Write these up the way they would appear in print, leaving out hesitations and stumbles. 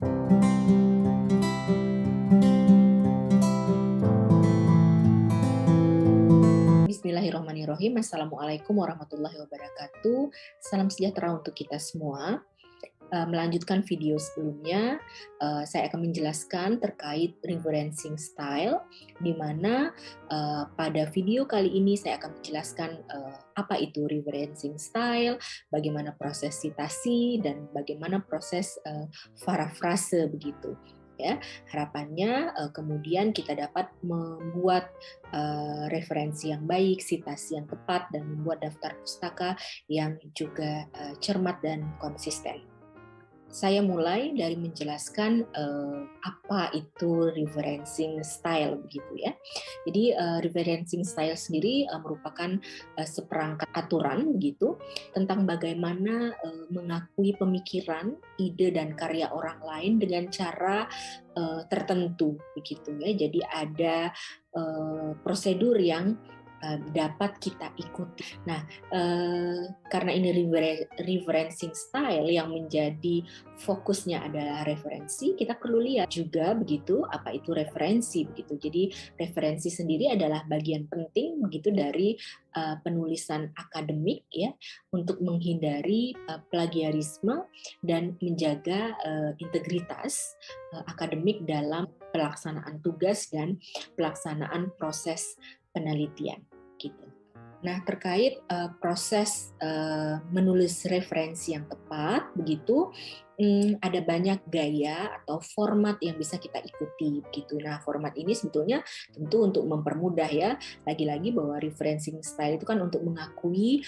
Bismillahirrahmanirrahim. Assalamualaikum warahmatullahi wabarakatuh. Salam sejahtera untuk kita semua. Melanjutkan video sebelumnya, saya akan menjelaskan terkait referencing style, di mana pada video kali ini saya akan menjelaskan apa itu referencing style, bagaimana proses citasi, dan bagaimana proses parafrase begitu. Ya, harapannya kemudian kita dapat membuat referensi yang baik, citasi yang tepat, dan membuat daftar pustaka yang juga cermat dan konsisten. Saya mulai dari menjelaskan apa itu referencing style begitu ya. Jadi referencing style sendiri merupakan seperangkat aturan begitu tentang bagaimana mengakui pemikiran, ide dan karya orang lain dengan cara tertentu begitu ya. Jadi ada prosedur yang dapat kita ikuti. Nah, karena ini referencing style yang menjadi fokusnya adalah referensi, kita perlu lihat juga begitu apa itu referensi begitu. Jadi referensi sendiri adalah bagian penting begitu dari penulisan akademik ya, untuk menghindari plagiarisme dan menjaga integritas akademik dalam pelaksanaan tugas dan pelaksanaan proses penelitian gitu. Nah, terkait proses menulis referensi yang tepat begitu, ada banyak gaya atau format yang bisa kita ikuti begitu. Nah, format ini sebetulnya tentu untuk mempermudah ya. Lagi-lagi bahwa referencing style itu kan untuk mengakui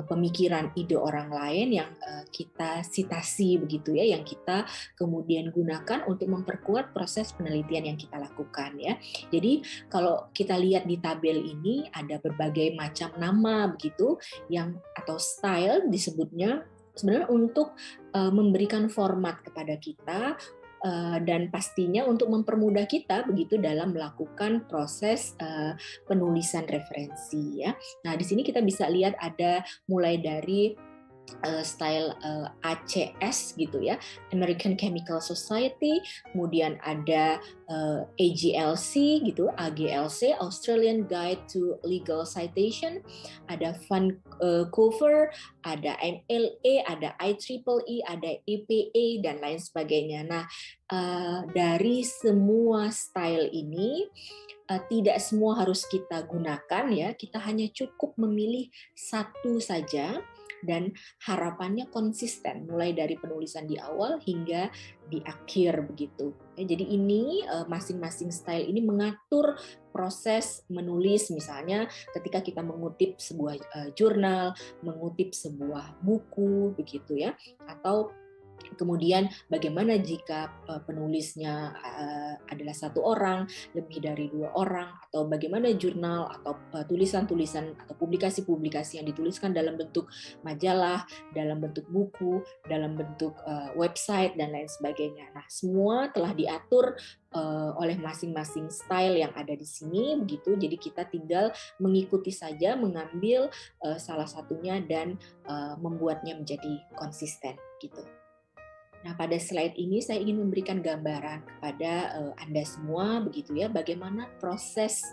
pemikiran ide orang lain yang kita citasi begitu ya, yang kita kemudian gunakan untuk memperkuat proses penelitian yang kita lakukan ya. Jadi kalau kita lihat di tabel ini ada berbagai macam nama begitu yang atau style disebutnya sebenarnya untuk memberikan format kepada kita dan pastinya untuk mempermudah kita begitu dalam melakukan proses penulisan referensi ya. Nah, di sini kita bisa lihat ada mulai dari style ACS gitu ya, American Chemical Society, kemudian ada AGLC gitu, AGLC, Australian Guide to Legal Citation, ada Vancouver, ada MLA, ada IEEE, ada EPA dan lain sebagainya. Nah, dari semua style ini tidak semua harus kita gunakan ya, kita hanya cukup memilih satu saja dan harapannya konsisten mulai dari penulisan di awal hingga di akhir begitu. Ya, jadi ini masing-masing style ini mengatur proses menulis, misalnya ketika kita mengutip sebuah jurnal, mengutip sebuah buku begitu ya, atau kemudian bagaimana jika penulisnya adalah satu orang, lebih dari dua orang, atau bagaimana jurnal atau tulisan-tulisan atau publikasi-publikasi yang dituliskan dalam bentuk majalah, dalam bentuk buku, dalam bentuk website dan lain sebagainya. Nah, semua telah diatur oleh masing-masing style yang ada di sini begitu. Jadi kita tinggal mengikuti saja, mengambil salah satunya dan membuatnya menjadi konsisten gitu. Nah, pada slide ini saya ingin memberikan gambaran kepada Anda semua begitu ya, bagaimana proses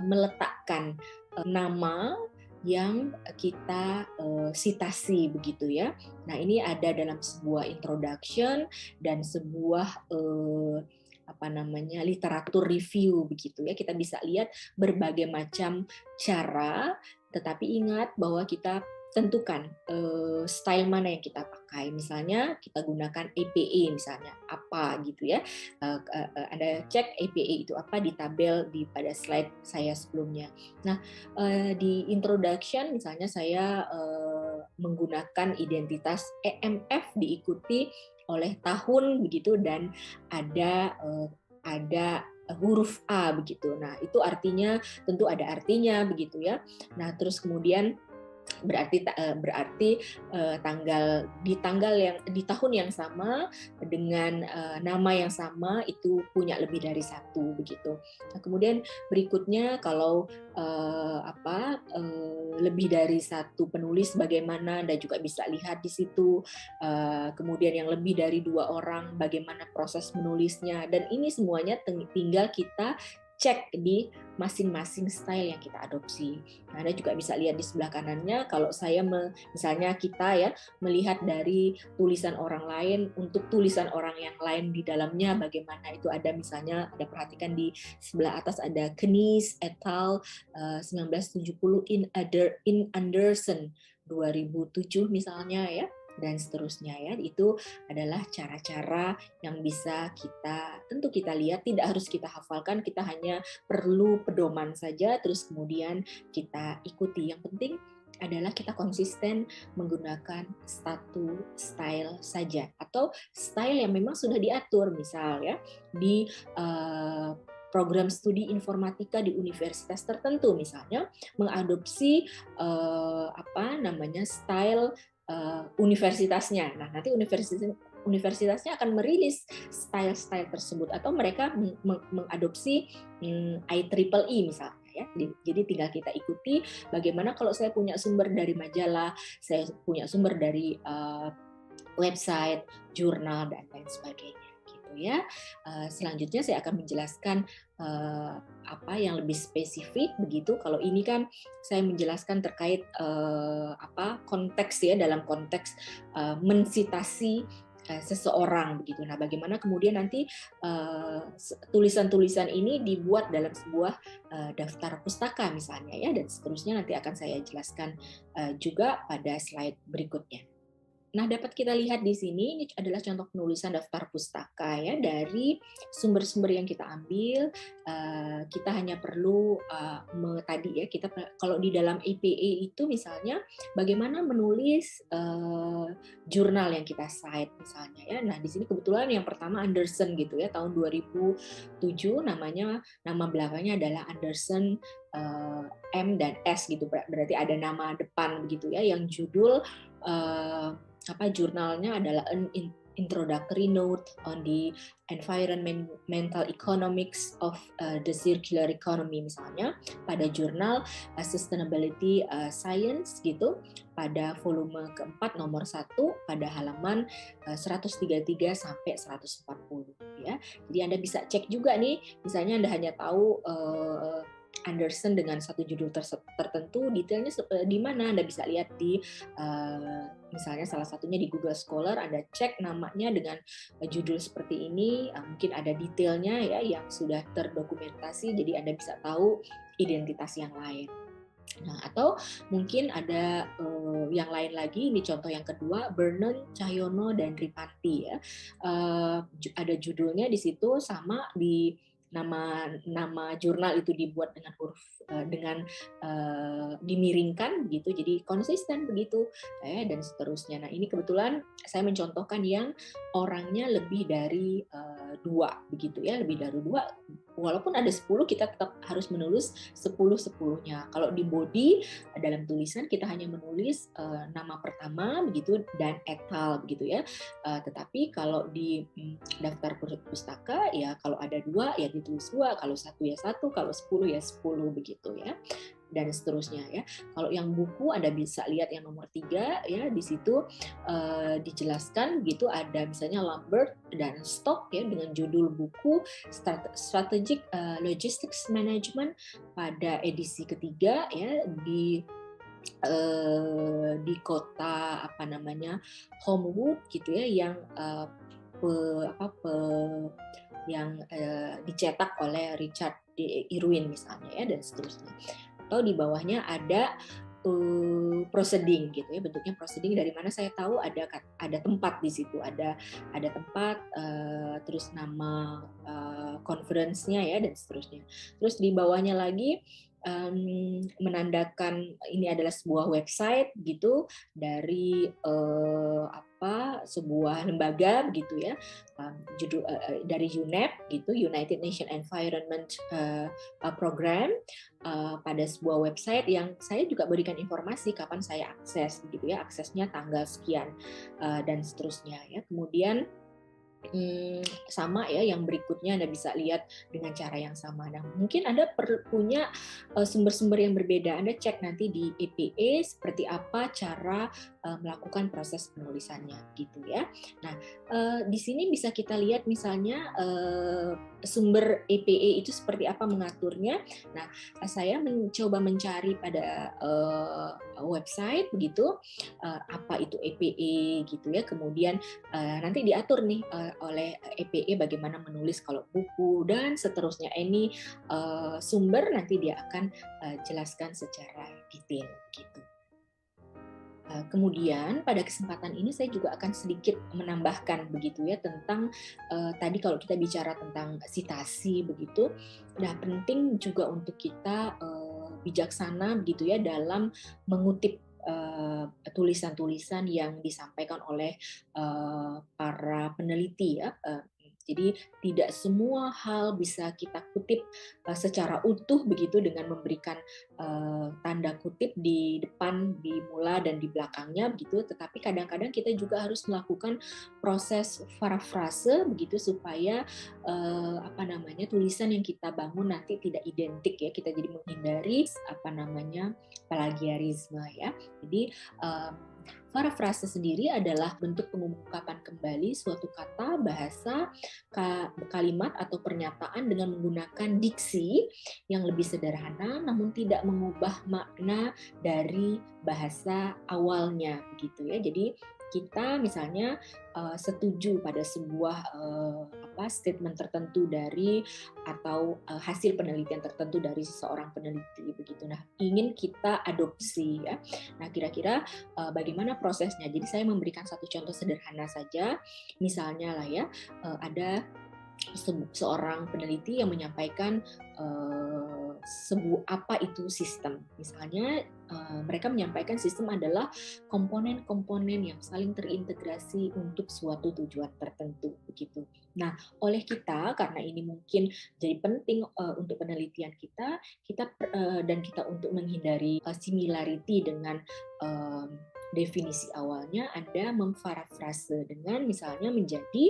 meletakkan nama yang kita citasi begitu ya. Nah, ini ada dalam sebuah introduction dan sebuah literatur review begitu ya. Kita bisa lihat berbagai macam cara, tetapi ingat bahwa kita tentukan style mana yang kita pakai. Misalnya kita gunakan APA misalnya apa gitu ya. Anda cek APA itu apa di tabel pada slide saya sebelumnya. Nah, di introduction misalnya saya menggunakan identitas EMF diikuti oleh tahun begitu dan ada huruf A begitu. Nah, itu artinya tentu ada artinya begitu ya. Nah, terus kemudian tanggal di tahun yang sama dengan nama yang sama itu punya lebih dari satu begitu. Nah, kemudian berikutnya kalau lebih dari satu penulis bagaimana Anda juga bisa lihat di situ. Kemudian yang lebih dari 2 orang bagaimana proses menulisnya, dan ini semuanya tinggal kita cek di masing-masing style yang kita adopsi. Nah, Anda juga bisa lihat di sebelah kanannya kalau misalnya kita ya melihat dari tulisan orang lain untuk tulisan orang yang lain di dalamnya bagaimana itu ada, misalnya ada, perhatikan di sebelah atas ada Knies et al. 1970 in Anderson 2007 misalnya ya, dan seterusnya ya. Itu adalah cara-cara yang bisa tentu kita lihat, tidak harus kita hafalkan, kita hanya perlu pedoman saja terus kemudian kita ikuti. Yang penting adalah kita konsisten menggunakan satu style saja atau style yang memang sudah diatur, misal ya di program studi informatika di universitas tertentu misalnya mengadopsi style universitasnya. Nah, nanti universitasnya akan merilis style-style tersebut atau mereka mengadopsi IEEE misalnya ya. Jadi tinggal kita ikuti bagaimana kalau saya punya sumber dari majalah, saya punya sumber dari website, jurnal dan lain sebagainya gitu ya. Selanjutnya saya akan menjelaskan apa yang lebih spesifik begitu. Kalau ini kan saya menjelaskan terkait konteks ya, dalam konteks mensitasi seseorang begitu. Nah, bagaimana kemudian nanti tulisan-tulisan ini dibuat dalam sebuah daftar pustaka misalnya ya, dan seterusnya nanti akan saya jelaskan juga pada slide berikutnya. Nah, dapat kita lihat di sini, ini adalah contoh penulisan daftar pustaka ya, dari sumber-sumber yang kita ambil. Kita hanya perlu tadi ya, kita kalau di dalam EPA itu misalnya bagaimana menulis jurnal yang kita cite misalnya ya. Nah, di sini kebetulan yang pertama Anderson gitu ya, tahun 2007 nama belakangnya adalah Anderson M dan S gitu, berarti ada nama depan begitu ya, yang judul jurnalnya adalah An Introductory Note on the Environmental Economics of the Circular Economy misalnya, pada jurnal Sustainability Science gitu, pada volume keempat nomor 1 pada halaman 133 sampai 140 ya. Jadi Anda bisa cek juga nih, misalnya Anda hanya tahu Anderson dengan satu judul tertentu, detailnya di mana Anda bisa lihat di misalnya salah satunya di Google Scholar, Anda cek namanya dengan judul seperti ini, mungkin ada detailnya ya yang sudah terdokumentasi, jadi Anda bisa tahu identitas yang lain. Nah, atau mungkin ada yang lain lagi, ini contoh yang kedua, Vernon, Cahyono, dan Ripanti ya. Ada judulnya di situ sama, di nama jurnal itu dibuat dengan huruf dimiringkan gitu, jadi konsisten begitu dan seterusnya. Nah, ini kebetulan saya mencontohkan yang orangnya lebih dari 2 begitu ya, lebih dari 2. Walaupun ada 10, kita tetap harus menulis 10-10-nya. Kalau di body dalam tulisan kita hanya menulis nama pertama begitu dan et al begitu ya. Tetapi kalau di daftar pustaka ya, kalau ada 2 ya ditulis 2, kalau 1 ya 1, kalau 10 ya 10 begitu ya, dan seterusnya ya. Kalau yang buku Anda bisa lihat yang nomor 3 ya, di situ dijelaskan gitu, ada misalnya Lambert dan Stock ya dengan judul buku Strategic Logistics Management pada edisi ketiga ya, di kota Homewood gitu ya, yang dicetak oleh Richard D. Irwin misalnya ya, dan seterusnya. Atau di bawahnya ada proceeding gitu ya, bentuknya proceeding. Dari mana saya tahu? Ada tempat di situ, ada tempat, terus nama conference-nya ya, dan seterusnya. Terus di bawahnya lagi menandakan ini adalah sebuah website gitu dari sebuah lembaga begitu ya, dari UNEP gitu, United Nations Environment Program, pada sebuah website yang saya juga berikan informasi kapan saya akses begitu ya, aksesnya tanggal sekian dan seterusnya ya. Kemudian sama ya, yang berikutnya Anda bisa lihat dengan cara yang sama. Nah, mungkin Anda punya sumber-sumber yang berbeda. Anda cek nanti di EPA seperti apa cara melakukan proses penulisannya gitu ya. Nah, di sini bisa kita lihat misalnya sumber EPA itu seperti apa mengaturnya. Nah, saya mencoba mencari pada website begitu, apa itu EPA gitu ya. Kemudian nanti diatur nih oleh EPA bagaimana menulis kalau buku dan seterusnya. Ini sumber nanti dia akan jelaskan secara detail gitu. Kemudian pada kesempatan ini saya juga akan sedikit menambahkan begitu ya tentang tadi kalau kita bicara tentang sitasi begitu, nah penting juga untuk kita bijaksana begitu ya dalam mengutip tulisan-tulisan yang disampaikan oleh para peneliti ya. Jadi tidak semua hal bisa kita kutip secara utuh begitu dengan memberikan tanda kutip di depan, di mula dan di belakangnya begitu. Tetapi kadang-kadang kita juga harus melakukan proses parafrase begitu supaya tulisan yang kita bangun nanti tidak identik ya. Kita jadi menghindari plagiarisme ya. Jadi parafrase sendiri adalah bentuk pengungkapan kembali suatu kata, bahasa, kalimat atau pernyataan dengan menggunakan diksi yang lebih sederhana namun tidak mengubah makna dari bahasa awalnya begitu ya. Jadi kita misalnya setuju pada sebuah statement tertentu dari atau hasil penelitian tertentu dari seseorang peneliti begitu. Nah, ingin kita adopsi ya. Nah, kira-kira bagaimana prosesnya? Jadi saya memberikan satu contoh sederhana saja. Misalnya lah ya, ada seorang peneliti yang menyampaikan apa itu sistem. Misalnya mereka menyampaikan sistem adalah komponen-komponen yang saling terintegrasi untuk suatu tujuan tertentu begitu. Nah, oleh kita karena ini mungkin jadi penting untuk penelitian kita dan kita untuk menghindari similarity dengan definisi awalnya, Anda memparafrase dengan misalnya menjadi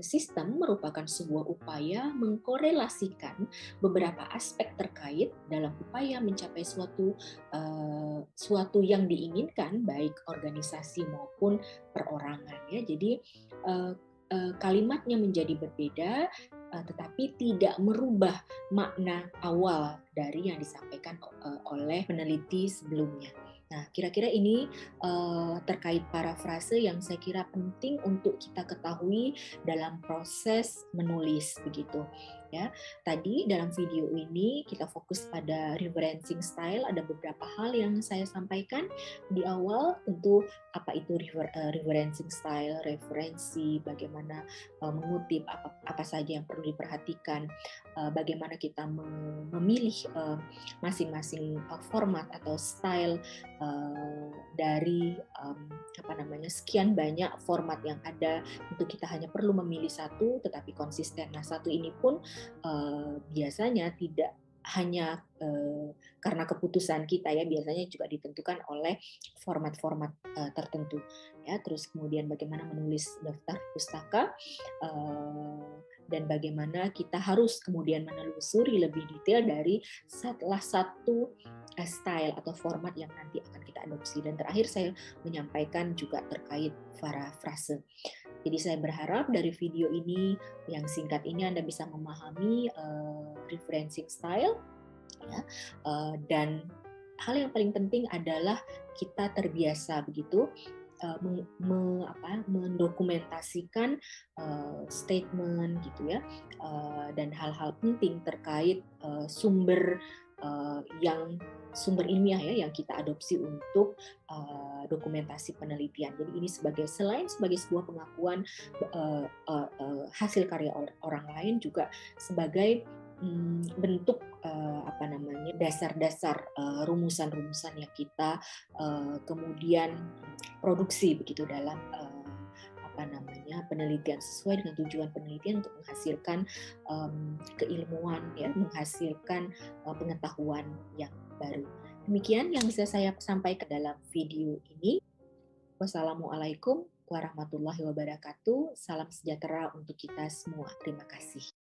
sistem merupakan sebuah upaya mengkorelasikan beberapa aspek terkait dalam upaya mencapai suatu yang diinginkan baik organisasi maupun perorangan ya. Jadi kalimatnya menjadi berbeda tetapi tidak merubah makna awal dari yang disampaikan oleh peneliti sebelumnya. Nah, kira-kira ini terkait parafrase yang saya kira penting untuk kita ketahui dalam proses menulis begitu. Ya, tadi dalam video ini kita fokus pada referencing style. Ada beberapa hal yang saya sampaikan di awal, tentu apa itu referencing style, referensi, bagaimana mengutip apa saja yang perlu diperhatikan, bagaimana kita memilih masing-masing format atau style dari sekian banyak format yang ada. Untuk kita hanya perlu memilih satu tetapi konsisten. Nah, satu ini pun biasanya tidak hanya karena keputusan kita ya, biasanya juga ditentukan oleh format-format tertentu ya. Terus kemudian bagaimana menulis daftar pustaka dan bagaimana kita harus kemudian menelusuri lebih detail dari salah satu style atau format yang nanti akan kita adopsi. Dan terakhir saya menyampaikan juga terkait parafrase. Jadi saya berharap dari video ini yang singkat ini Anda bisa memahami referencing style ya, dan hal yang paling penting adalah kita terbiasa begitu mendokumentasikan statement gitu ya, dan hal-hal penting terkait sumber ilmiah ya yang kita adopsi untuk dokumentasi penelitian. Jadi ini selain sebagai sebuah pengakuan hasil karya orang lain, juga sebagai bentuk dasar-dasar rumusan-rumusan yang kita kemudian produksi begitu dalam penelitian sesuai dengan tujuan penelitian untuk menghasilkan keilmuan, ya, menghasilkan pengetahuan yang baru. Demikian yang bisa saya sampaikan dalam video ini. Wassalamualaikum warahmatullahi wabarakatuh. Salam sejahtera untuk kita semua. Terima kasih.